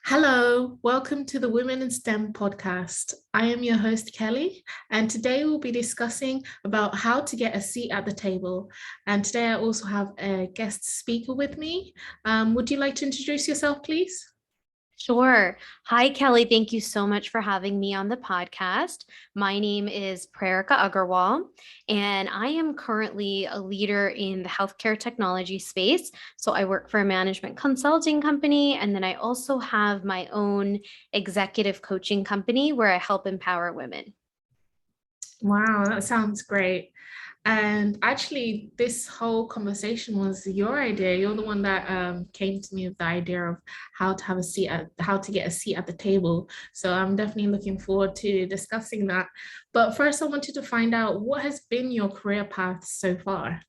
Hello, welcome to the Women in STEM podcast. I am your host, Kelly, and today we'll be discussing about how to get a seat at the table. And today I also have a guest speaker with me. Would you like to introduce yourself, please? Sure. Hi, Kelly. Thank you so much for having me on the podcast. My name is Prerika Agarwal, and I am currently a leader in the healthcare technology space. So I work for a management consulting company, and then I also have my own executive coaching company where I help empower women. Wow, that sounds great. And actually, this whole conversation was your idea. You're the one that came to me with the idea of how to get a seat at the table. So I'm definitely looking forward to discussing that. But first, I wanted to find out what has been your career path so far.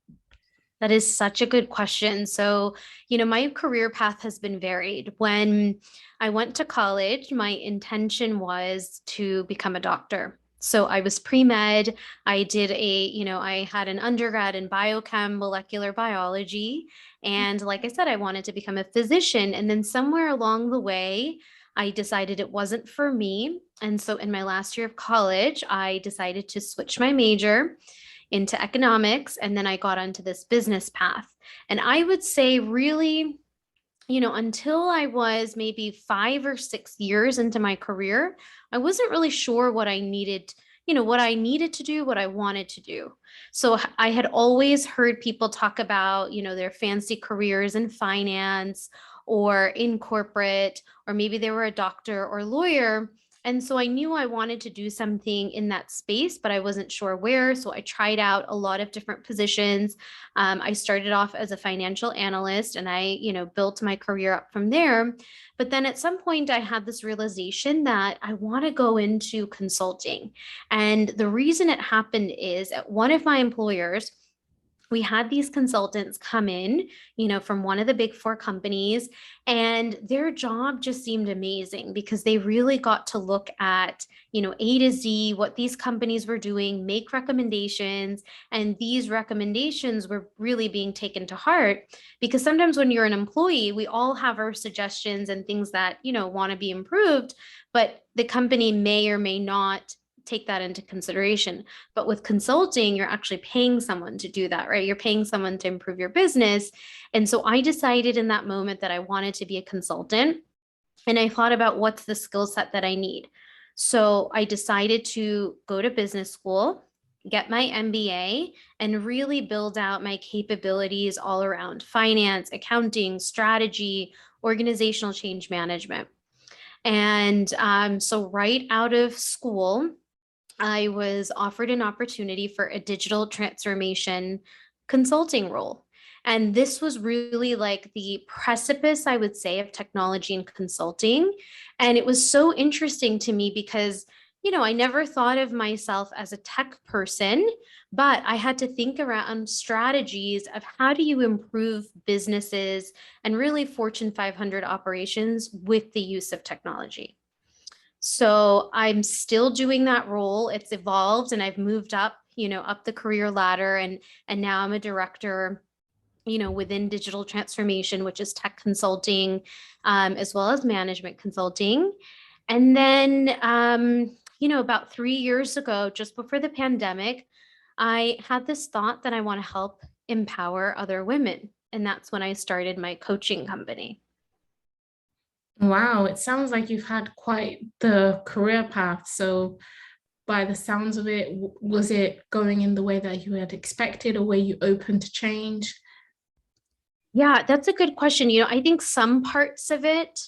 That is such a good question. So, my career path has been varied. When I went to college, my intention was to become a doctor. So I was pre-med. I had an undergrad in biochem, molecular biology. And like I said, I wanted to become a physician. And then somewhere along the way, I decided it wasn't for me. And so in my last year of college, I decided to switch my major into economics, and then I got onto this business path. And I would say, really, until I was maybe 5 or 6 years into my career, I wasn't really sure what I needed to do, what I wanted to do. So I had always heard people talk about, their fancy careers in finance or in corporate, or maybe they were a doctor or lawyer. And so I knew I wanted to do something in that space, but I wasn't sure where. So I tried out a lot of different positions. I started off as a financial analyst and I built my career up from there. But then at some point, I had this realization that I want to go into consulting. And the reason it happened is at one of my employers, we had these consultants come in, from one of the big four companies, and their job just seemed amazing because they really got to look at, A to Z, what these companies were doing, make recommendations, and these recommendations were really being taken to heart because sometimes when you're an employee, we all have our suggestions and things that, want to be improved, but the company may or may not take that into consideration. But with consulting, you're actually paying someone to do that, right? You're paying someone to improve your business. And so I decided in that moment that I wanted to be a consultant. And I thought about what's the skill set that I need. So I decided to go to business school, get my MBA, and really build out my capabilities all around finance, accounting, strategy, organizational change management. And so right out of school, I was offered an opportunity for a digital transformation consulting role. And this was really like the precipice, I would say, of technology and consulting. And it was so interesting to me because, I never thought of myself as a tech person, but I had to think around strategies of how do you improve businesses and really Fortune 500 operations with the use of technology. So I'm still doing that role. It's evolved and I've moved up, up the career ladder and now I'm a director, within digital transformation, which is tech consulting, as well as management consulting. And then, about 3 years ago, just before the pandemic, I had this thought that I want to help empower other women. And that's when I started my coaching company. Wow, it sounds like you've had quite the career path. So, by the sounds of it, was it going in the way that you had expected, or were you open to change? Yeah, that's a good question. I think some parts of it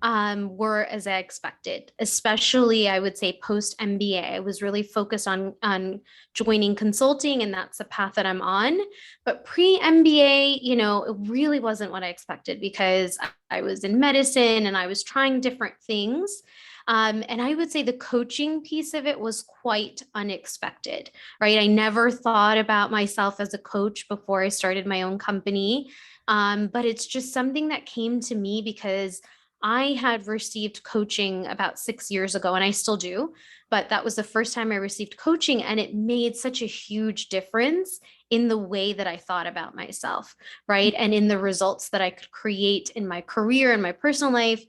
were as I expected, especially I would say post MBA. I was really focused on joining consulting, and that's the path that I'm on. But pre MBA, it really wasn't what I expected because I was in medicine and I was trying different things. And I would say the coaching piece of it was quite unexpected, right? I never thought about myself as a coach before I started my own company. But it's just something that came to me because I had received coaching about 6 years ago, and I still do. But that was the first time I received coaching, and it made such a huge difference in the way that I thought about myself, right? And in the results that I could create in my career and my personal life.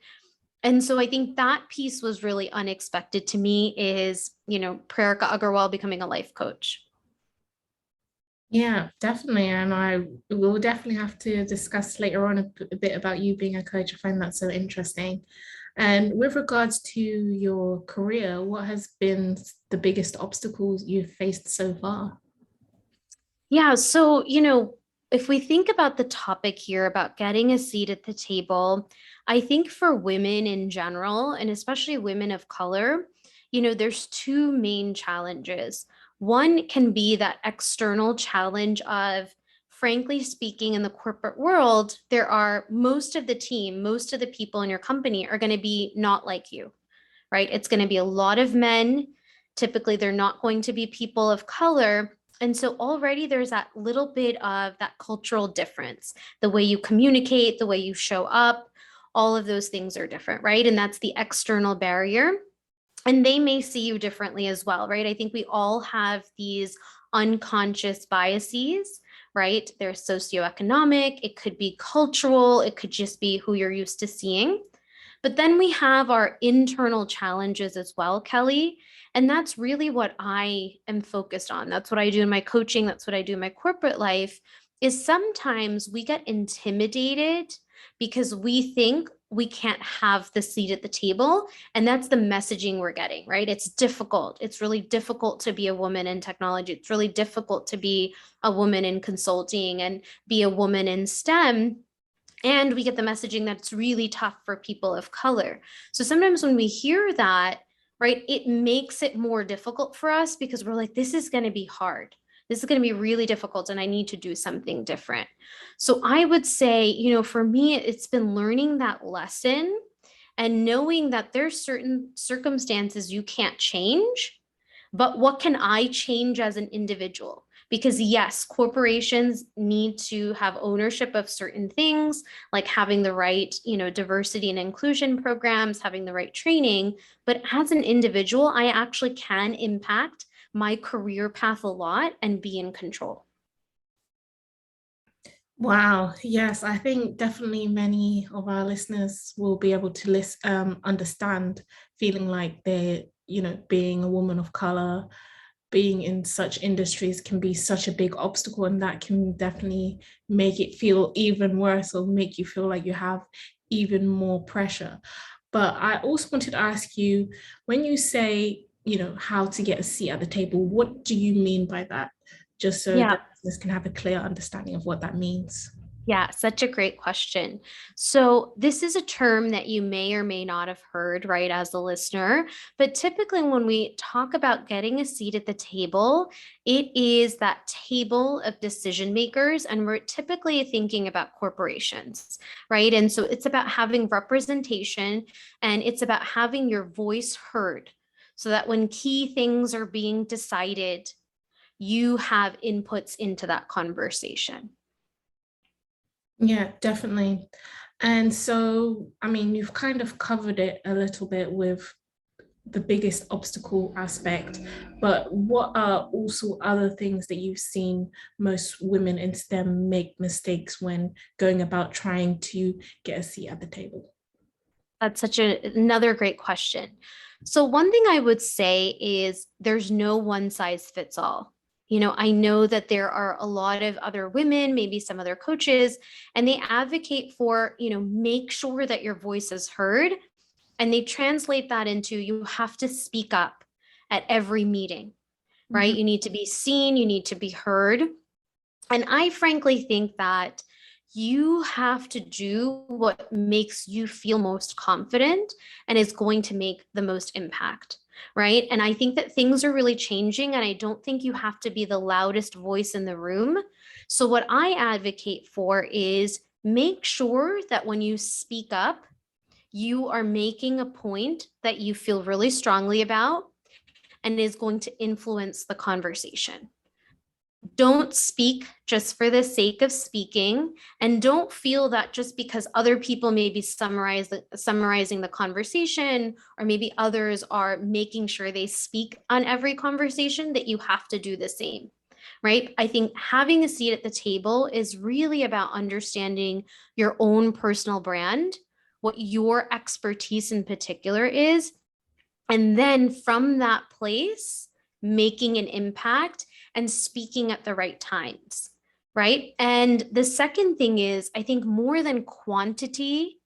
And so I think that piece was really unexpected to me is, Prerika Agarwal becoming a life coach. Yeah, definitely. And I will definitely have to discuss later on a bit about you being a coach. I find that so interesting. And with regards to your career, what has been the biggest obstacles you've faced so far? Yeah. So, if we think about the topic here about getting a seat at the table, I think for women in general, and especially women of color, there's two main challenges. One can be that external challenge of, frankly speaking, in the corporate world, there are most of the team, most of the people in your company are going to be not like you, right? It's going to be a lot of men. Typically, they're not going to be people of color. And so already there's that little bit of that cultural difference. The way you communicate, the way you show up, all of those things are different, right? And that's the external barrier. And they may see you differently as well, right? I think we all have these unconscious biases, right? They're socioeconomic, it could be cultural, it could just be who you're used to seeing. But then we have our internal challenges as well, Kelly. And that's really what I am focused on. That's what I do in my coaching. That's what I do in my corporate life is sometimes we get intimidated because we think we can't have the seat at the table. And that's the messaging we're getting, right? It's difficult. It's really difficult to be a woman in technology. It's really difficult to be a woman in consulting and be a woman in STEM. And we get the messaging that it's really tough for people of color. So sometimes when we hear that, right, it makes it more difficult for us because we're like, this is going to be hard. This is going to be really difficult and I need to do something different. So I would say, for me, it's been learning that lesson and knowing that there's certain circumstances you can't change, but what can I change as an individual? Because yes, corporations need to have ownership of certain things, like having the right, diversity and inclusion programs, having the right training. But as an individual, I actually can impact my career path a lot and be in control. Wow, yes, I think definitely many of our listeners will be able to understand feeling like they're, being a woman of color, being in such industries can be such a big obstacle, and that can definitely make it feel even worse or make you feel like you have even more pressure. But I also wanted to ask you, when you say, how to get a seat at the table, what do you mean by that? Just so Yeah. that listeners can have a clear understanding of what that means. Yeah, such a great question. So, this is a term that you may or may not have heard, right, as a listener. But typically, when we talk about getting a seat at the table, it is that table of decision makers. And we're typically thinking about corporations, right? And so, it's about having representation and it's about having your voice heard so that when key things are being decided, you have inputs into that conversation. Yeah, definitely. And so, I mean, you've kind of covered it a little bit with the biggest obstacle aspect, but what are also other things that you've seen most women in STEM make mistakes when going about trying to get a seat at the table? That's another great question. So one thing I would say is there's no one size fits all. I know that there are a lot of other women, maybe some other coaches, and they advocate for, make sure that your voice is heard. And they translate that into you have to speak up at every meeting, right? Mhm. You need to be seen, you need to be heard. And I frankly think that you have to do what makes you feel most confident and is going to make the most impact, right? And I think that things are really changing, and I don't think you have to be the loudest voice in the room. So, what I advocate for is make sure that when you speak up, you are making a point that you feel really strongly about and is going to influence the conversation. Don't speak just for the sake of speaking, and don't feel that just because other people may be summarizing the conversation, or maybe others are making sure they speak on every conversation, that you have to do the same, right? I think having a seat at the table is really about understanding your own personal brand, what your expertise in particular is. And then from that place, making an impact and speaking at the right times, right? And the second thing is, I think more than quantity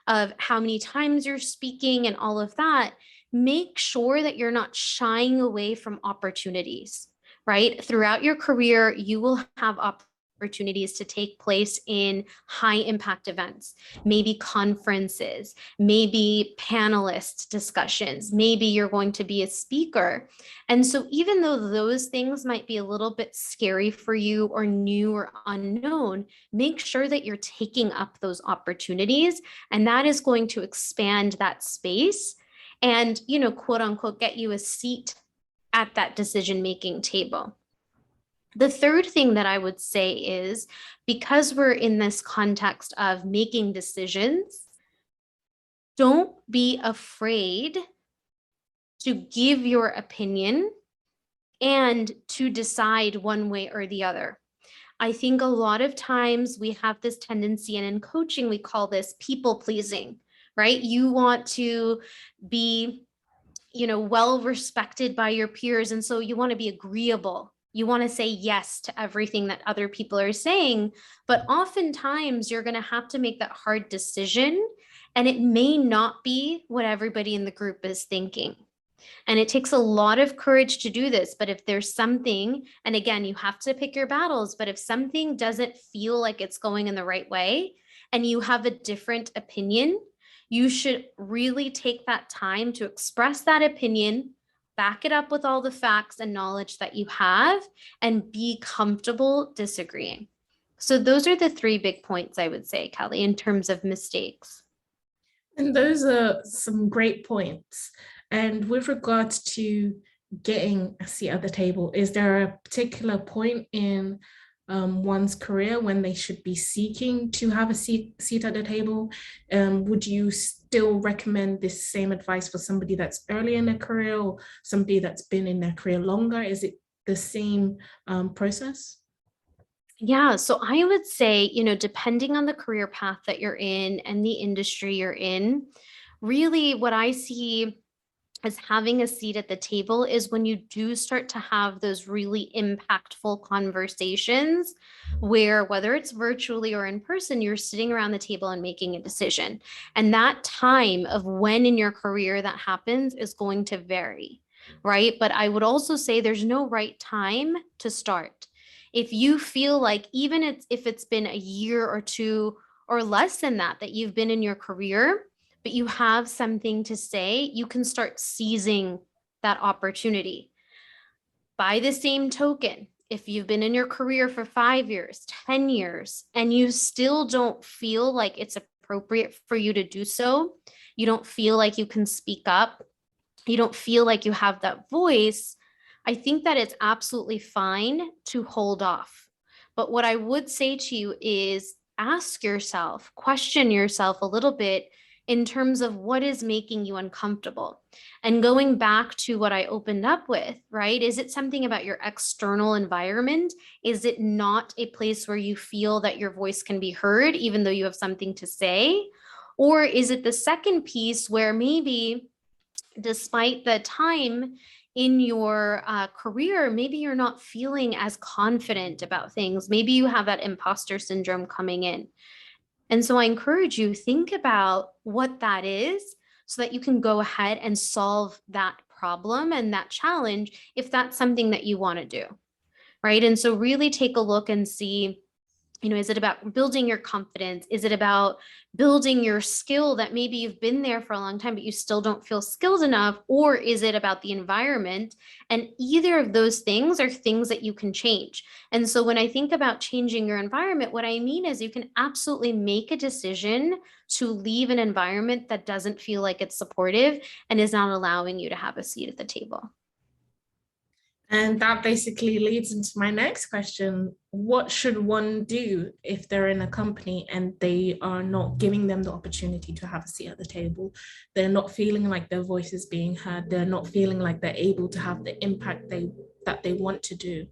of how many times you're speaking and all of that, make sure that you're not shying away from opportunities, right? Throughout your career, you will have opportunities to take place in high impact events, maybe conferences, maybe panelist discussions, maybe you're going to be a speaker. And so even though those things might be a little bit scary for you or new or unknown, make sure that you're taking up those opportunities, and that is going to expand that space and, quote unquote, get you a seat at that decision-making table. The third thing that I would say is, because we're in this context of making decisions, don't be afraid to give your opinion and to decide one way or the other. I think a lot of times we have this tendency, and in coaching, we call this people pleasing, right? You want to be, well respected by your peers. And so you want to be agreeable. You want to say yes to everything that other people are saying. But oftentimes you're going to have to make that hard decision, and it may not be what everybody in the group is thinking. And it takes a lot of courage to do this. But if there's something, and again, you have to pick your battles, but if something doesn't feel like it's going in the right way and you have a different opinion, you should really take that time to express that opinion, back it up with all the facts and knowledge that you have, and be comfortable disagreeing. So those are the three big points I would say, Kelly, in terms of mistakes. And those are some great points. And with regards to getting a seat at the table, is there a particular point in one's career when they should be seeking to have a seat at the table? Would you still recommend this same advice for somebody that's early in their career or somebody that's been in their career longer? Is it the same process? Yeah, so I would say, depending on the career path that you're in and the industry you're in, really what I see as having a seat at the table is when you do start to have those really impactful conversations where, whether it's virtually or in person, you're sitting around the table and making a decision. And that time of when in your career that happens is going to vary, right? But I would also say there's no right time to start. If you feel like, even if it's been a year or two or less than that you've been in your career, but you have something to say, you can start seizing that opportunity. By the same token, if you've been in your career for 5 years, 10 years, and you still don't feel like it's appropriate for you to do so, you don't feel like you can speak up, you don't feel like you have that voice, I think that it's absolutely fine to hold off. But what I would say to you is ask yourself, question yourself a little bit in terms of what is making you uncomfortable. And going back to what I opened up with, right? Is it something about your external environment? Is it not a place where you feel that your voice can be heard, even though you have something to say? Or is it the second piece where maybe, despite the time in your career, maybe you're not feeling as confident about things. Maybe you have that imposter syndrome coming in. And so I encourage you, think about what that is so that you can go ahead and solve that problem and that challenge if that's something that you want to do, right? And so really take a look and see, is it about building your confidence? Is it about building your skill that maybe you've been there for a long time, but you still don't feel skilled enough? Or is it about the environment? And either of those things are things that you can change. And so when I think about changing your environment, what I mean is you can absolutely make a decision to leave an environment that doesn't feel like it's supportive and is not allowing you to have a seat at the table. And that basically leads into my next question. What should one do if they're in a company and they are not giving them the opportunity to have a seat at the table? They're not feeling like their voice is being heard. They're not feeling like they're able to have the impact that they want to do.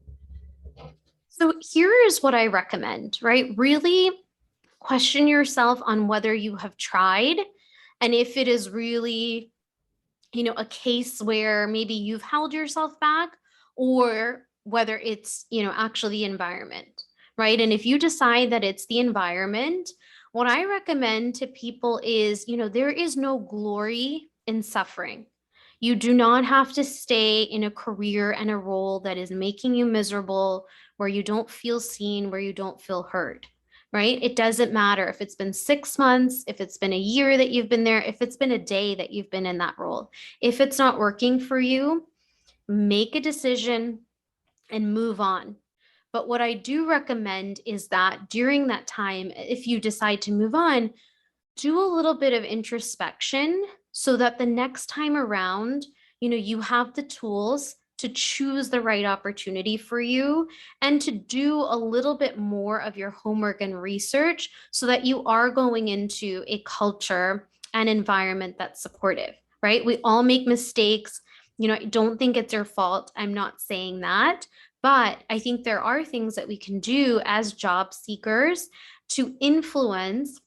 So here is what I recommend, right? Really question yourself on whether you have tried and if it is really, a case where maybe you've held yourself back, or whether it's, actually the environment, right? And if you decide that it's the environment, what I recommend to people is, there is no glory in suffering. You do not have to stay in a career and a role that is making you miserable, where you don't feel seen, where you don't feel heard, right? It doesn't matter if it's been 6 months, if it's been a year that you've been there, if it's been a day that you've been in that role. If it's not working for you, make a decision and move on. But what I do recommend is that during that time, if you decide to move on, do a little bit of introspection so that the next time around, you have the tools to choose the right opportunity for you and to do a little bit more of your homework and research so that you are going into a culture and environment that's supportive, right? We all make mistakes. I don't think it's your fault. I'm not saying that, but I think there are things that we can do as job seekers to influence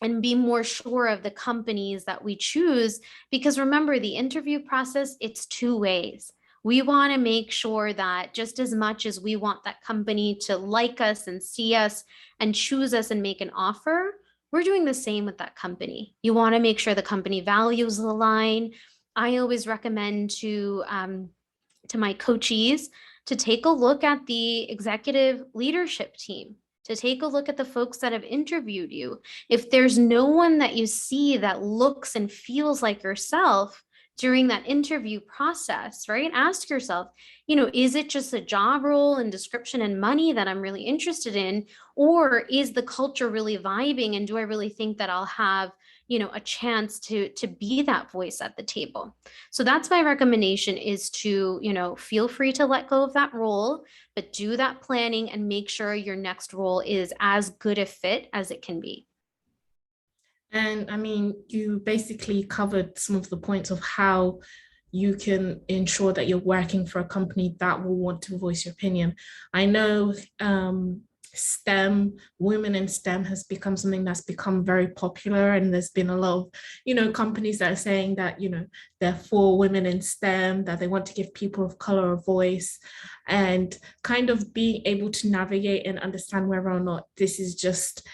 and be more sure of the companies that we choose. Because remember, the interview process, it's two ways. We want to make sure that just as much as we want that company to like us and see us and choose us and make an offer, we're doing the same with that company. You want to make sure the company values align. I always recommend to my coachees to take a look at the executive leadership team, to take a look at the folks that have interviewed you. If there's no one that you see that looks and feels like yourself during that interview process, right? Ask yourself, is it just a job role and description and money that I'm really interested in? Or is the culture really vibing? And do I really think that I'll have, a chance to be that voice at the table? So that's my recommendation, is to, feel free to let go of that role, but do that planning and make sure your next role is as good a fit as it can be. And I mean, you basically covered some of the points of how you can ensure that you're working for a company that will want to voice your opinion. I know STEM, women in STEM has become something that's become very popular. And there's been a lot of, companies that are saying that, they're for women in STEM, that they want to give people of color a voice, and kind of being able to navigate and understand whether or not this is just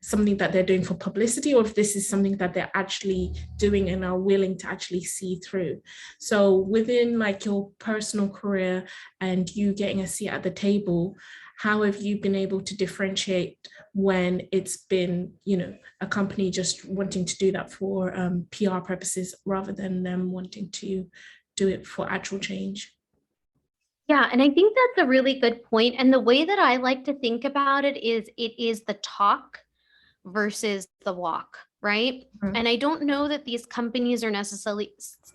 something that they're doing for publicity, or if this is something that they're actually doing and are willing to actually see through. So within like your personal career and you getting a seat at the table, how have you been able to differentiate when it's been, a company just wanting to do that for PR purposes rather than them wanting to do it for actual change? Yeah, and I think that's a really good point. And the way that I like to think about it is the talk versus the walk, right? Mhm. And I don't know that these companies are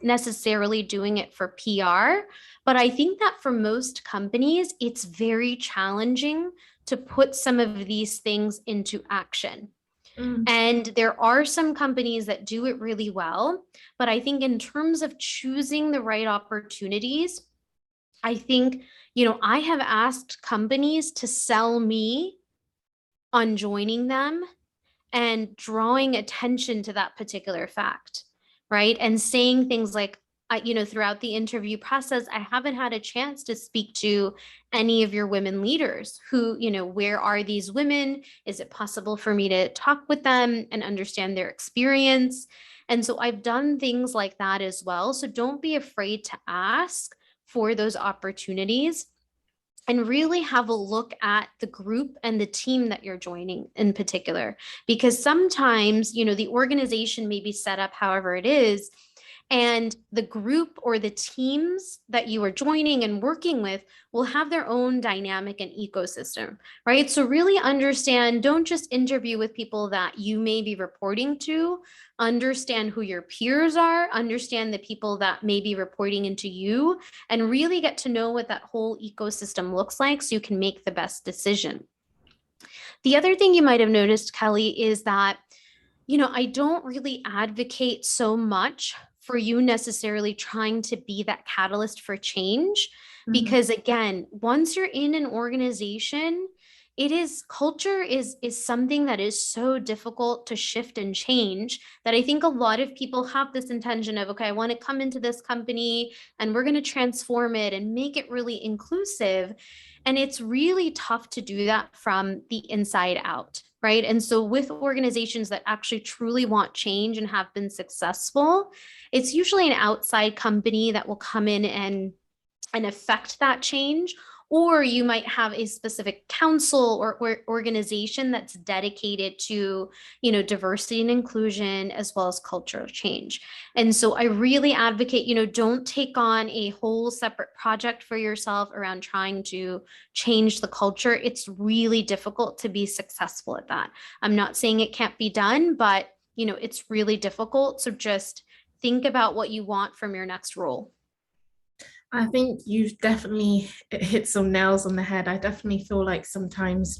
necessarily doing it for PR, but I think that for most companies, it's very challenging to put some of these things into action. Mm. And there are some companies that do it really well, but I think in terms of choosing the right opportunities, I think, I have asked companies to sell me on joining them and drawing attention to that particular fact, right? And saying things like, throughout the interview process, I haven't had a chance to speak to any of your women leaders who, where are these women? Is it possible for me to talk with them and understand their experience? And so I've done things like that as well. So don't be afraid to ask for those opportunities, and really have a look at the group and the team that you're joining in particular. Because sometimes, the organization may be set up however it is, and the group or the teams that you are joining and working with will have their own dynamic and ecosystem, right? So really understand, don't just interview with people that you may be reporting to. Understand who your peers are, understand the people that may be reporting into you, and really get to know what that whole ecosystem looks like so you can make the best decision. The other thing you might have noticed, Kelly, is that, I don't really advocate so much for you necessarily trying to be that catalyst for change. Mhm. Because again, once you're in an organization, it is culture is something that is so difficult to shift and change, that I think a lot of people have this intention of, okay, I want to come into this company and we're going to transform it and make it really inclusive. And it's really tough to do that from the inside out, right? And so with organizations that actually truly want change and have been successful, it's usually an outside company that will come in and affect that change. Or you might have a specific council or organization that's dedicated to, diversity and inclusion as well as cultural change. And so I really advocate, don't take on a whole separate project for yourself around trying to change the culture. It's really difficult to be successful at that. I'm not saying it can't be done, but it's really difficult. So just think about what you want from your next role. I think you've definitely hit some nails on the head. I definitely feel like sometimes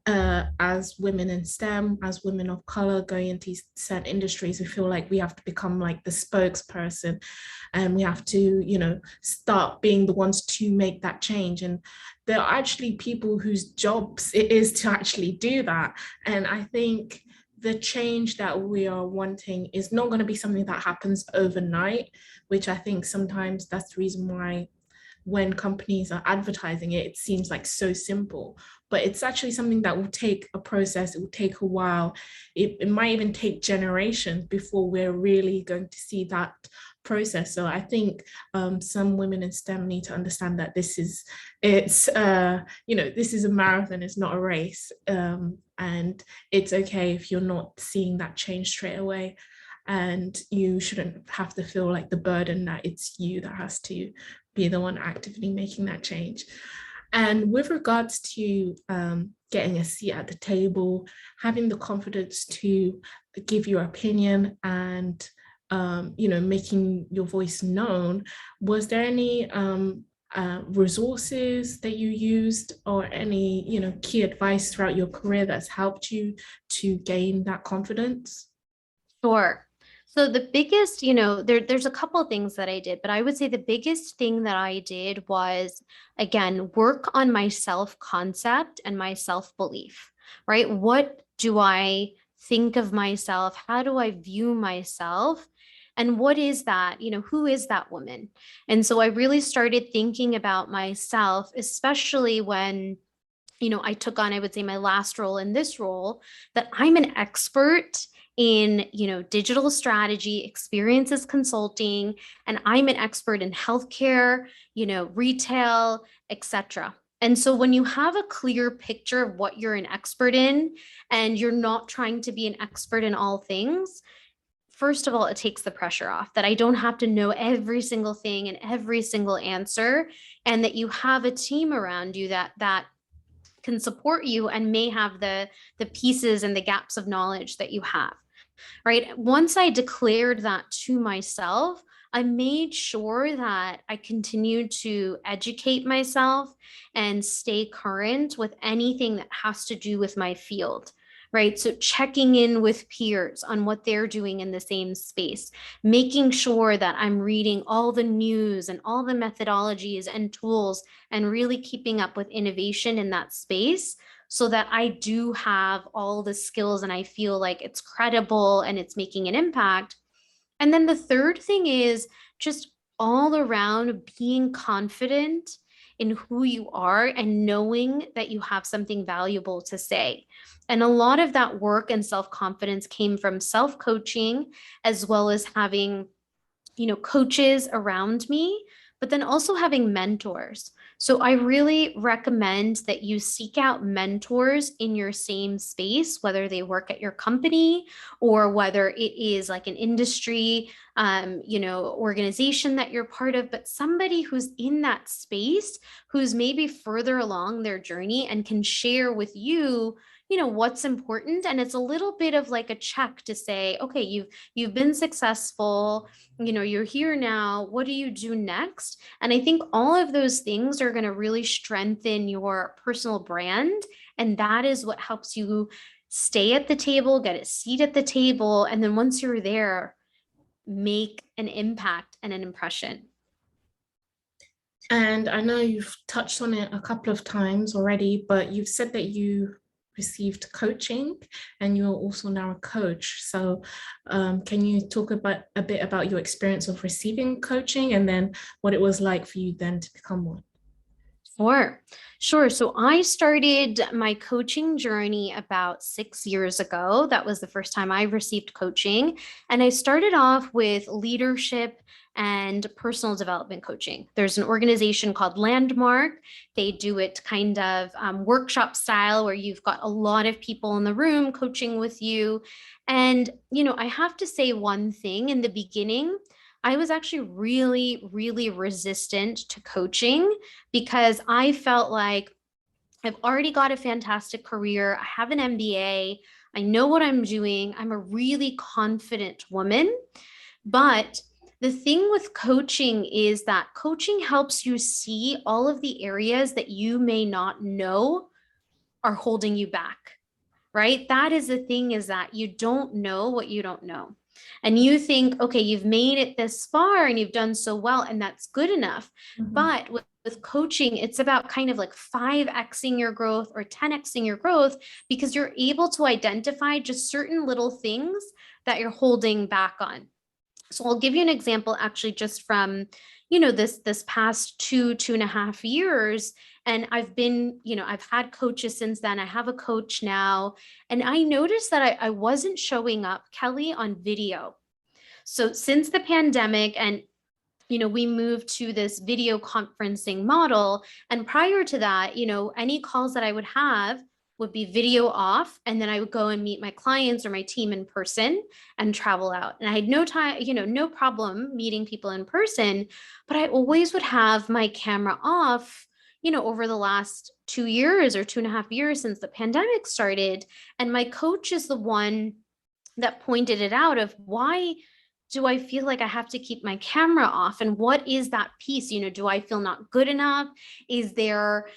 as women in STEM, as women of color going into certain industries, we feel like we have to become like the spokesperson and we have to, start being the ones to make that change. And there are actually people whose jobs it is to actually do that. And I think the change that we are wanting is not going to be something that happens overnight, which I think sometimes that's the reason why when companies are advertising it, it seems like so simple, but it's actually something that will take a process. It will take a while. It might even take generations before we're really going to see that process. So I think some women in STEM need to understand that this is this is a marathon, it's not a race, and it's okay if you're not seeing that change straight away. And you shouldn't have to feel like the burden that it's you that has to be the one actively making that change. And with regards to getting a seat at the table, having the confidence to give your opinion and making your voice known, was there any resources that you used or any key advice throughout your career that's helped you to gain that confidence? Sure. So the biggest, there's a couple of things that I did, but I would say the biggest thing that I did was, again, work on my self-concept and my self-belief, right? What do I think of myself? How do I view myself? And what is that? Who is that woman? And so I really started thinking about myself, especially when I took on, I would say, my last role in this role, that I'm an expert in, digital strategy, experiences consulting, and I'm an expert in healthcare, retail, etc. And so when you have a clear picture of what you're an expert in, and you're not trying to be an expert in all things, first of all, it takes the pressure off that I don't have to know every single thing and every single answer, and that you have a team around you that can support you and may have the pieces and the gaps of knowledge that you have, right? Once I declared that to myself, I made sure that I continued to educate myself and stay current with anything that has to do with my field, right? So checking in with peers on what they're doing in the same space, making sure that I'm reading all the news and all the methodologies and tools and really keeping up with innovation in that space, so that I do have all the skills and I feel like it's credible and it's making an impact. And then the third thing is just all around being confident in who you are and knowing that you have something valuable to say. And a lot of that work and self-confidence came from self-coaching, as well as having coaches around me, but then also having mentors. So I really recommend that you seek out mentors in your same space, whether they work at your company or whether it is like an industry, organization that you're part of, but somebody who's in that space, who's maybe further along their journey and can share with you what's important. And it's a little bit of like a check to say, okay, you've been successful, you're here now, what do you do next? And I think all of those things are going to really strengthen your personal brand, and that is what helps you stay at the table, get a seat at the table, and then once you're there, make an impact and an impression. And I know you've touched on it a couple of times already, but you've said that you received coaching and you're also now a coach. So, can you talk about a bit about your experience of receiving coaching and then what it was like for you then to become one? Sure, sure. So I started my coaching journey about 6 years ago. That was the first time I received coaching. And I started off with leadership and personal development coaching. There's an organization called Landmark. They do it kind of workshop style where you've got a lot of people in the room coaching with you. And, I have to say one thing in the beginning. I was actually really, really resistant to coaching because I felt like I've already got a fantastic career. I have an MBA. I know what I'm doing. I'm a really confident woman. But the thing with coaching is that coaching helps you see all of the areas that you may not know are holding you back, right? That is the thing, is that you don't know what you don't know. And you think, okay, you've made it this far and you've done so well, and that's good enough. Mhm. But with coaching, it's about kind of like 5xing your growth or 10xing your growth, because you're able to identify just certain little things that you're holding back on. So I'll give you an example actually just from, this past 2.5 years. And I've had coaches since then. I have a coach now. And I noticed that I wasn't showing up, Kelly, on video. So since the pandemic, and we moved to this video conferencing model. And prior to that, any calls that I would have would be video off. And then I would go and meet my clients or my team in person and travel out. And I had no time, no problem meeting people in person, but I always would have my camera off, over the last 2 years or 2.5 years since the pandemic started. And my coach is the one that pointed it out of, why do I feel like I have to keep my camera off? And what is that piece? Do I feel not good enough? Is there,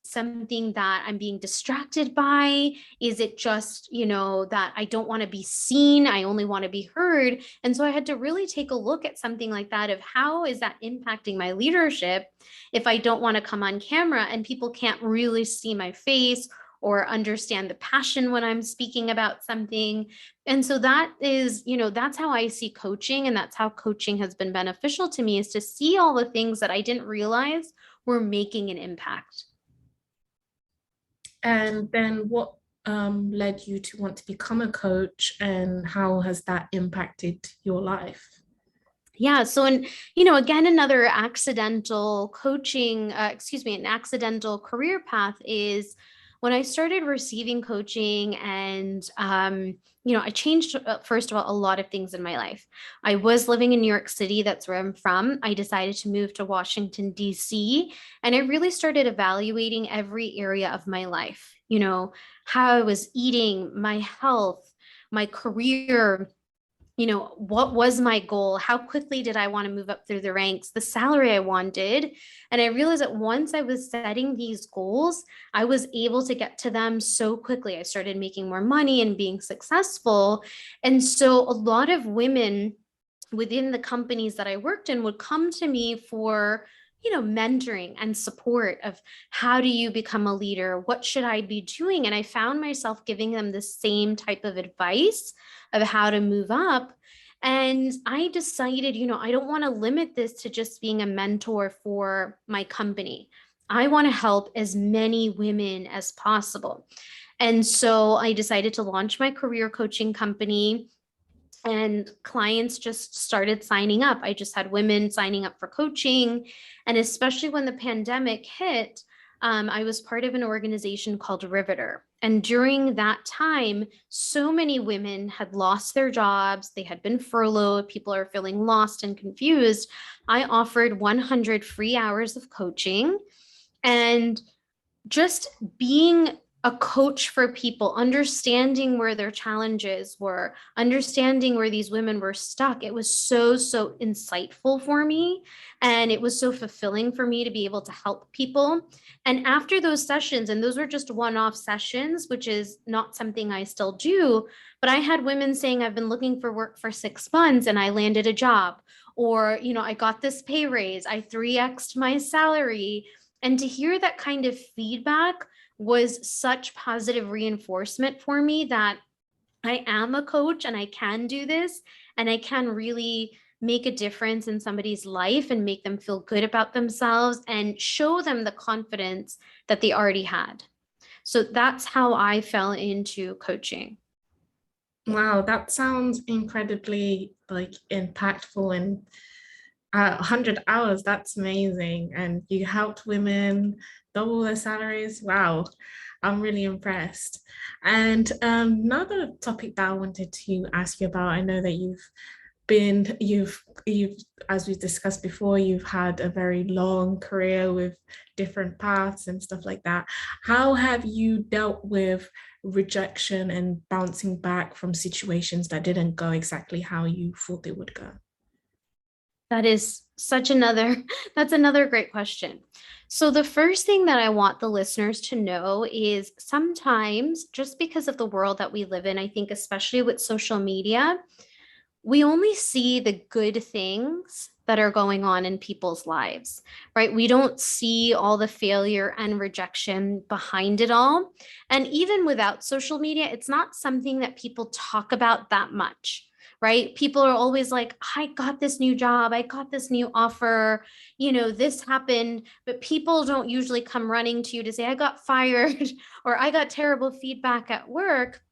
something that I'm being distracted by? Is it just, that I don't want to be seen? I only want to be heard. And so I had to really take a look at something like that of, how is that impacting my leadership if I don't want to come on camera and people can't really see my face or understand the passion when I'm speaking about something. And so that is, that's how I see coaching. And that's how coaching has been beneficial to me, is to see all the things that I didn't realize were making an impact. And then what led you to want to become a coach and how has that impacted your life? Yeah. So, and, again, another accidental coaching, an accidental career path is when I started receiving coaching. And, I changed, first of all, a lot of things in my life. I was living in New York City. That's where I'm from. I decided to move to Washington, D.C. And I really started evaluating every area of my life, how I was eating, my health, my career, what was my goal? How quickly did I want to move up through the ranks? The salary I wanted. And I realized that once I was setting these goals, I was able to get to them so quickly. I started making more money and being successful. And so a lot of women within the companies that I worked in would come to me for, mentoring and support of, how do you become a leader? What should I be doing? And I found myself giving them the same type of advice of how to move up. And I decided, I don't want to limit this to just being a mentor for my company. I want to help as many women as possible. And so I decided to launch my career coaching company, and clients just started signing up. I just had women signing up for coaching. And especially when the pandemic hit, I was part of an organization called Riveter. And during that time, so many women had lost their jobs, they had been furloughed, people are feeling lost and confused. I offered 100 free hours of coaching. And just being a coach for people, understanding where their challenges were, understanding where these women were stuck. It was so, so insightful for me. And it was so fulfilling for me to be able to help people. And after those sessions, and those were just one-off sessions, which is not something I still do, but I had women saying, I've been looking for work for 6 months and I landed a job. Or, I got this pay raise, I 3x'd my salary. And to hear that kind of feedback was such positive reinforcement for me that I am a coach and I can do this and I can really make a difference in somebody's life and make them feel good about themselves and show them the confidence that they already had. So that's how I fell into coaching. Wow, that sounds incredibly like impactful and 100 hours, that's amazing. And you helped women double their salaries. Wow, I'm really impressed. And another topic that I wanted to ask you about, I know that you've as we've discussed before, you've had a very long career with different paths and stuff like that. How have you dealt with rejection and bouncing back from situations that didn't go exactly how you thought they would go? That is such another, that's another great question. So the first thing that I want the listeners to know is sometimes just because of the world that we live in, I think especially with social media, we only see the good things that are going on in people's lives, right? We don't see all the failure and rejection behind it all. And even without social media, it's not something that people talk about that much, right? People are always like, I got this new job, I got this new offer, this happened, but people don't usually come running to you to say, I got fired or I got terrible feedback at work.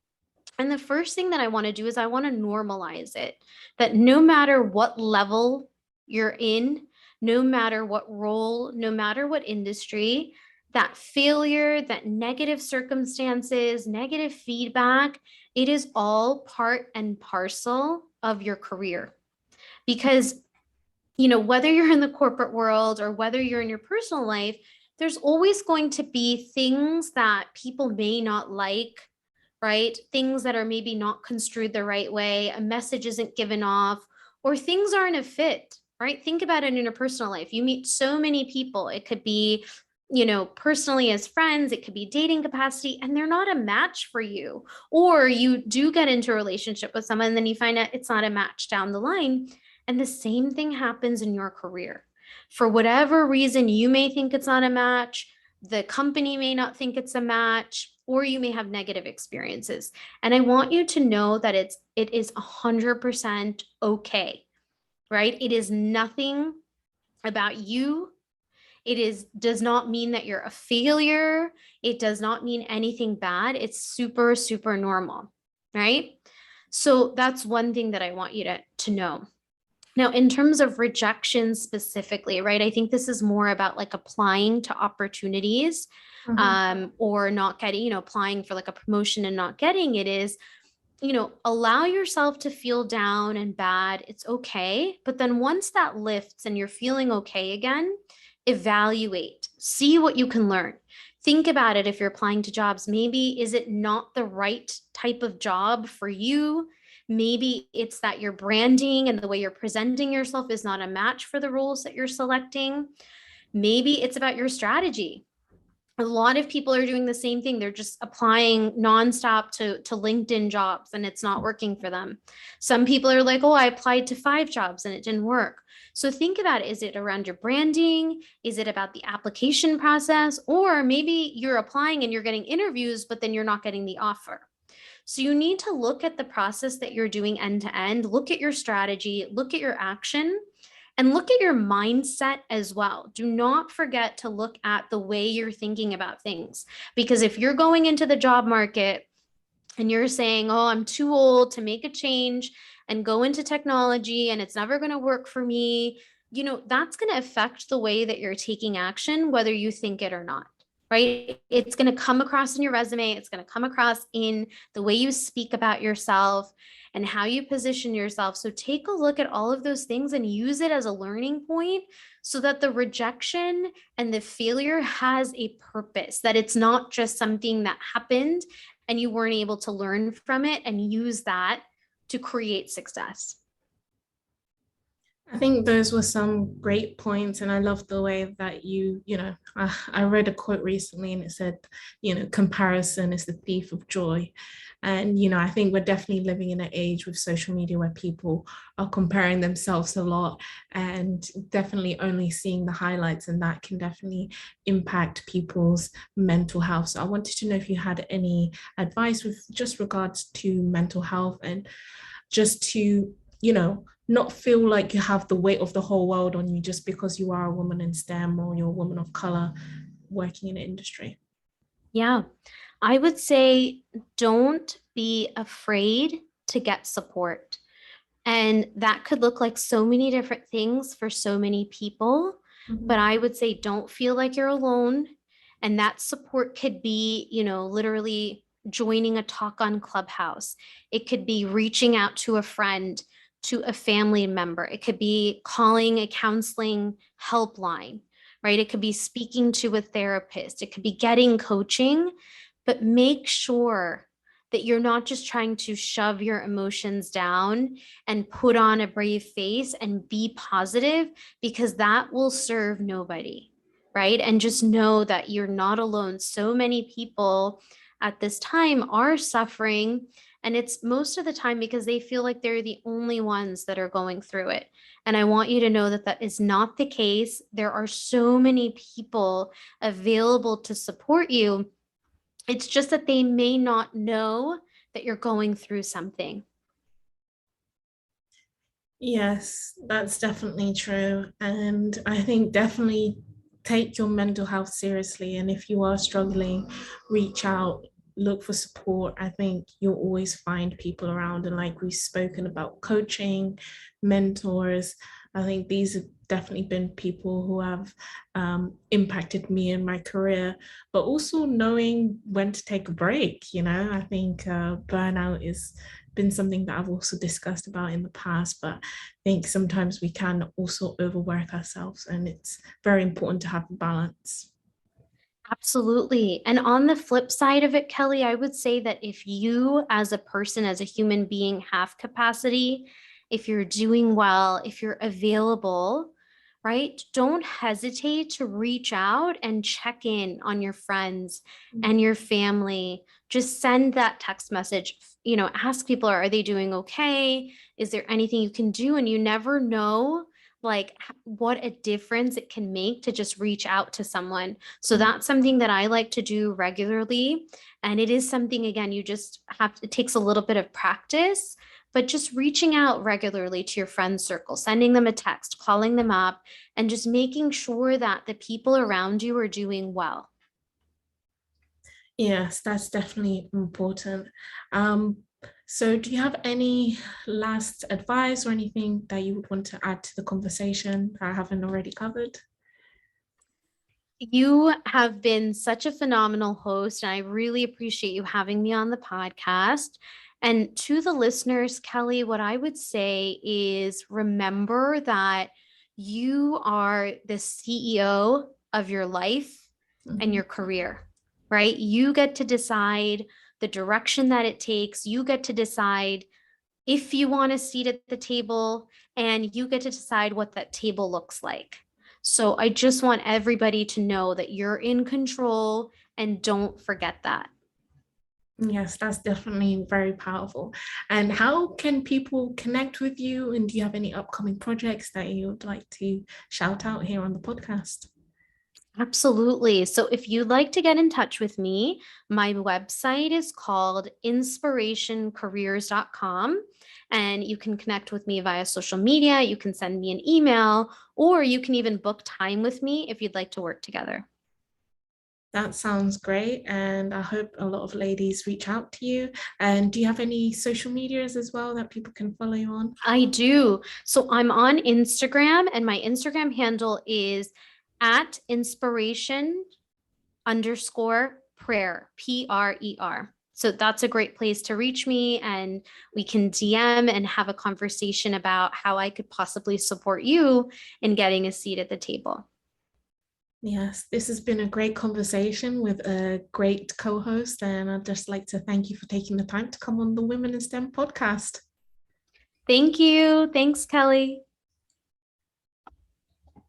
And the first thing that I want to do is I want to normalize it, that no matter what level you're in, no matter what role, no matter what industry, that failure, that negative circumstances, negative feedback, it is all part and parcel of your career. Because, whether you're in the corporate world or whether you're in your personal life, there's always going to be things that people may not like, right? Things that are maybe not construed the right way, a message isn't given off, or things aren't a fit, right? Think about it in your personal life. You meet so many people. It could be, personally as friends, it could be dating capacity, and they're not a match for you. Or you do get into a relationship with someone, and then you find out it's not a match down the line. And the same thing happens in your career. For whatever reason, you may think it's not a match, the company may not think it's a match, or you may have negative experiences. And I want you to know that it is 100% okay, right? It is nothing about you. Does not mean that you're a failure. It does not mean anything bad. It's super, super normal, right? So that's one thing that I want you to know. Now, in terms of rejection specifically, right? I think this is more about like applying to opportunities, or not getting, applying for like a promotion and not getting it is, allow yourself to feel down and bad. It's okay. But then once that lifts and you're feeling okay again, evaluate, see what you can learn. Think about it if you're applying to jobs. Maybe is it not the right type of job for you? Maybe it's that your branding and the way you're presenting yourself is not a match for the roles that you're selecting. Maybe it's about your strategy. A lot of people are doing the same thing. They're just applying nonstop to LinkedIn jobs and it's not working for them. Some people are like, oh, I applied to 5 jobs and it didn't work. So think about it. Is it around your branding? Is it about the application process? Or maybe you're applying and you're getting interviews, but then you're not getting the offer. So you need to look at the process that you're doing end to end, look at your strategy, look at your action, and look at your mindset as well. Do not forget to look at the way you're thinking about things. Because if you're going into the job market and you're saying, oh, I'm too old to make a change and go into technology and it's never going to work for me, that's going to affect the way that you're taking action, whether you think it or not. Right? It's going to come across in your resume. It's going to come across in the way you speak about yourself and how you position yourself. So take a look at all of those things and use it as a learning point so that the rejection and the failure has a purpose, that it's not just something that happened and you weren't able to learn from it and use that to create success. I think those were some great points, and I love the way that I read a quote recently and it said, comparison is the thief of joy. And, I think we're definitely living in an age with social media where people are comparing themselves a lot and definitely only seeing the highlights, and that can definitely impact people's mental health. So I wanted to know if you had any advice with just regards to mental health and just to, not feel like you have the weight of the whole world on you just because you are a woman in STEM or you're a woman of color working in the industry. Yeah, I would say don't be afraid to get support. And that could look like so many different things for so many people. But Mhm. I would say don't feel like you're alone. And that support could be, literally joining a talk on Clubhouse. It could be reaching out to a friend, to a family member. It could be calling a counseling helpline, right? It could be speaking to a therapist. It could be getting coaching, but make sure that you're not just trying to shove your emotions down and put on a brave face and be positive, because that will serve nobody, right? And just know that you're not alone. So many people at this time are suffering, and it's most of the time because they feel like they're the only ones that are going through it. And I want you to know that that is not the case. There are so many people available to support you. It's just that they may not know that you're going through something. Yes, that's definitely true. And I think definitely take your mental health seriously. And if you are struggling, reach out, look for support. I think you'll always find people around. And like we've spoken about coaching, mentors, I think these have definitely been people who have impacted me in my career, but also knowing when to take a break. I think burnout is been something that I've also discussed about in the past, but I think sometimes we can also overwork ourselves, and it's very important to have a balance. Absolutely. And on the flip side of it, Kelly, I would say that if you, as a person, as a human being, have capacity, if you're doing well, if you're available, right, don't hesitate to reach out and check in on your friends and your family. Just send that text message, ask people, are they doing okay? Is there anything you can do? And you never know like what a difference it can make to just reach out to someone. So that's something that I like to do regularly. And it is something, again, you just have to, it takes a little bit of practice, but just reaching out regularly to your friend circle, sending them a text, calling them up, and just making sure that the people around you are doing well. Yes, that's definitely important. Um, so do you have any last advice or anything that you would want to add to the conversation that I haven't already covered? You have been such a phenomenal host, and I really appreciate you having me on the podcast. And to the listeners, Kelly, what I would say is remember that you are the CEO of your life and your Mhm. career, right? You get to decide the direction that it takes. You get to decide if you want a seat at the table, and you get to decide what that table looks like. So I just want everybody to know that you're in control, and don't forget that. Yes, that's definitely very powerful. And how can people connect with you? And do you have any upcoming projects that you would like to shout out here on the podcast? Absolutely. So if you'd like to get in touch with me, my website is called inspirationcareers.com. And you can connect with me via social media. You can send me an email, or you can even book time with me if you'd like to work together. That sounds great. And I hope a lot of ladies reach out to you. And do you have any social medias as well that people can follow you on? I do. So I'm on Instagram, and my Instagram handle is at inspiration underscore prayer, PRER. So that's a great place to reach me, and we can DM and have a conversation about how I could possibly support you in getting a seat at the table. Yes, this has been a great conversation with a great co-host, and I'd just like to thank you for taking the time to come on the Women in STEM podcast. Thank you. Thanks, Kelly.